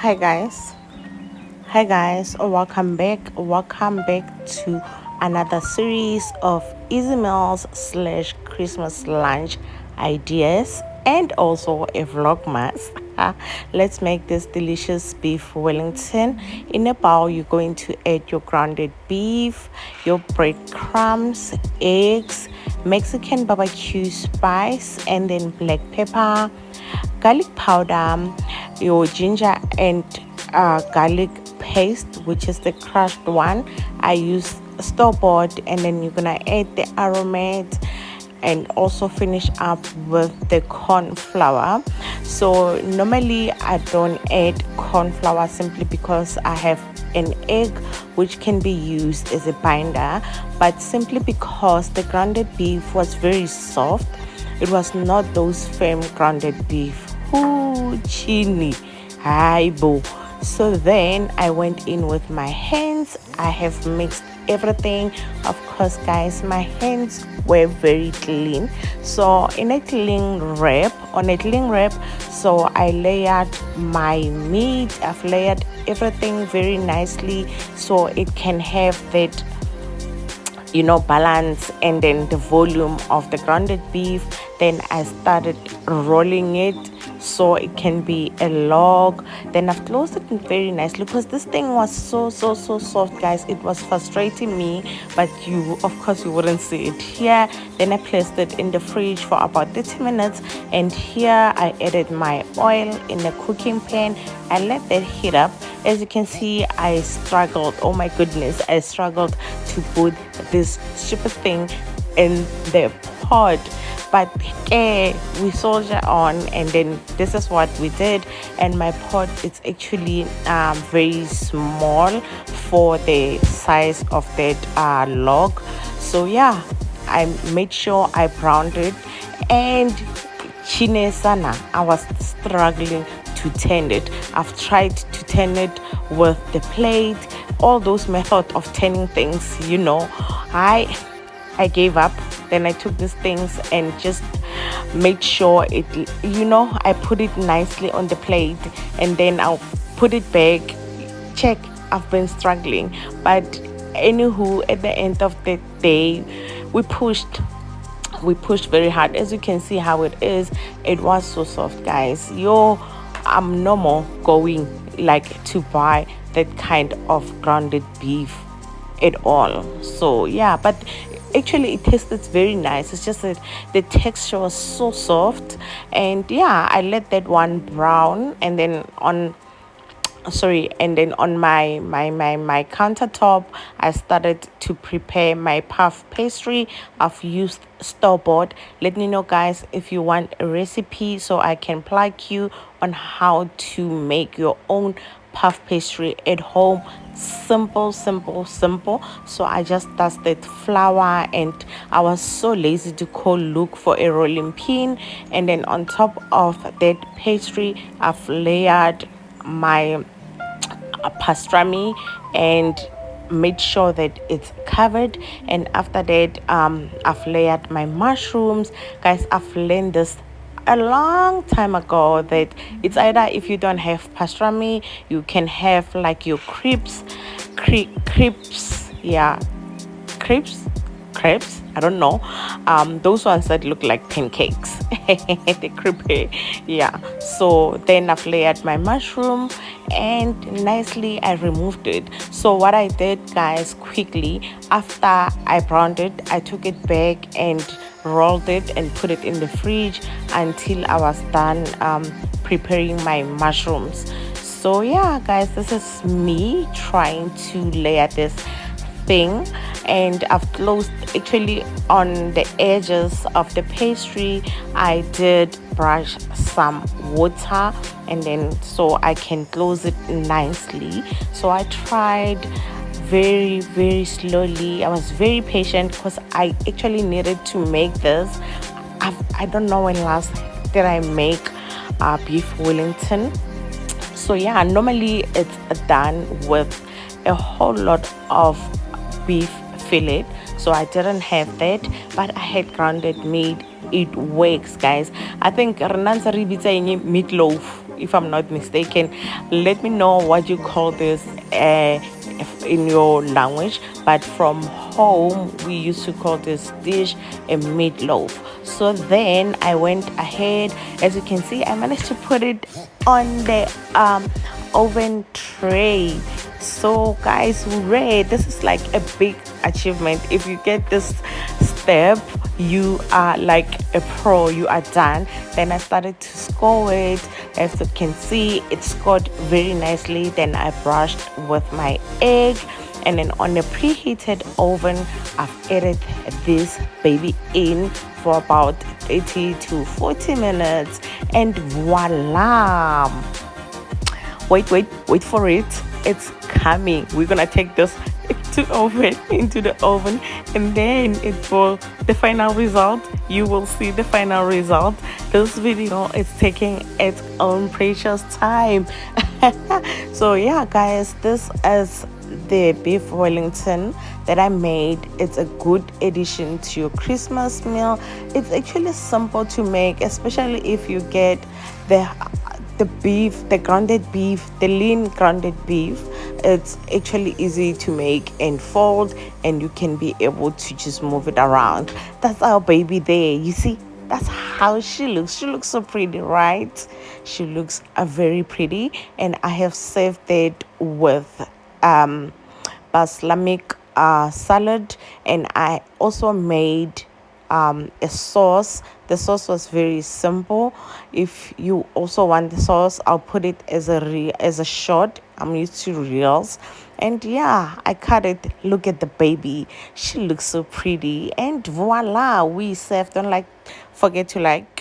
Hi guys. Welcome back to another series of easy meals slash Christmas lunch ideas and also a vlogmas. Let's make this delicious beef Wellington. In a bowl, you're going to add your grounded beef, your breadcrumbs, eggs, Mexican BBQ spice, and then black pepper, garlic powder, your ginger and garlic paste, which is the crushed one. I use store-bought, and then you're gonna add the Aromat and also finish up with the corn flour. So normally I don't add corn flour simply because I have an egg which can be used as a binder, but simply because the grounded beef was very soft. It was not those firm grounded beef. Ooh, chini. Hi, boo. So then I went in with my hands. I have mixed everything. Of course, guys, my hands were very clean. So on a cling wrap, so I layered my meat. I've layered everything very nicely so it can have that balance and then the volume of the grounded beef. Then I started rolling it so it can be a log. Then I've closed it very nicely because this thing was so soft, guys. It was frustrating me, but you wouldn't see it here. Then I placed it in the fridge for about 30 minutes, and here I added my oil in the cooking pan. I let that heat up. As you can see, I struggled. Oh my goodness, I struggled to put this stupid thing in the pot, but we soldier on, and then this is what we did. And my pot, it's actually very small for the size of that log. So yeah, I made sure I browned it, and chinesana, I was struggling to turn it. I've tried to turn it with the plate, all those methods of turning things, I gave up. Then I took these things and just made sure I put it nicely on the plate, and then I'll put it back. Check, I've been struggling, but anywho, at the end of the day, we pushed very hard. As you can see how it is, it was so soft, guys. I'm no more going to buy that kind of grounded beef at all. So yeah, but actually it tasted very nice. It's just that the texture was so soft. And yeah, I let that one brown, and then on my countertop I started to prepare my puff pastry. I've used store-bought. Let me know, guys, if you want a recipe so I can plug you on how to make your own puff pastry at home. Simple. So I just dusted flour, and I was so lazy to look for a rolling pin. And then on top of that pastry, I've layered my pastrami and made sure that it's covered. And after that, I've layered my mushrooms. Guys, I've learned this a long time ago that it's either, if you don't have pastrami, you can have your crepes, yeah, crepes, I don't know, those ones that look like pancakes. The crepe, yeah. So then I've layered my mushroom, and nicely I removed it. So what I did, guys, quickly after I browned it, I took it back and rolled it and put it in the fridge until I was done preparing my mushrooms. So yeah, guys, this is me trying to layer this thing. And I've closed, actually on the edges of the pastry I did brush some water, and then so I can close it nicely. So I tried very slowly. I was very patient because I actually needed to make this. I don't know when last did I make beef Wellington. So yeah, normally it's done with a whole lot of beef fillet, so I didn't have that, but I had grounded meat. It works, guys. I think meatloaf, if I'm not mistaken. Let me know what you call this in your language, but from home we used to call this dish a meatloaf. So then I went ahead, as you can see, I managed to put it on the oven tray. So guys, hooray, this is like a big achievement. If you get this step, you are like a pro, you are done. Then I started to score it. As you can see, it scored very nicely. Then I brushed with my egg, and then on a preheated oven I've added this baby in for about 30 to 40 minutes, and voila. Wait for it, it's coming. We're gonna take this into the oven, and then it will, the final result, you will see the final result. This video is taking its own precious time. So yeah guys, this is the beef Wellington that I made. It's a good addition to your Christmas meal. It's actually simple to make, especially if you get the beef, the grounded beef, the lean grounded beef. It's actually easy to make and fold, and you can be able to just move it around. That's our baby there. You see, that's how she looks. She looks so pretty, right? She looks very pretty, and I have served it with Pastrami salad, and I also made a sauce. The sauce was very simple. If you also want the sauce, I'll put it as a short. I'm used to reels, and yeah, I cut it. Look at the baby, she looks so pretty, and voila, we served. Don't forget to like,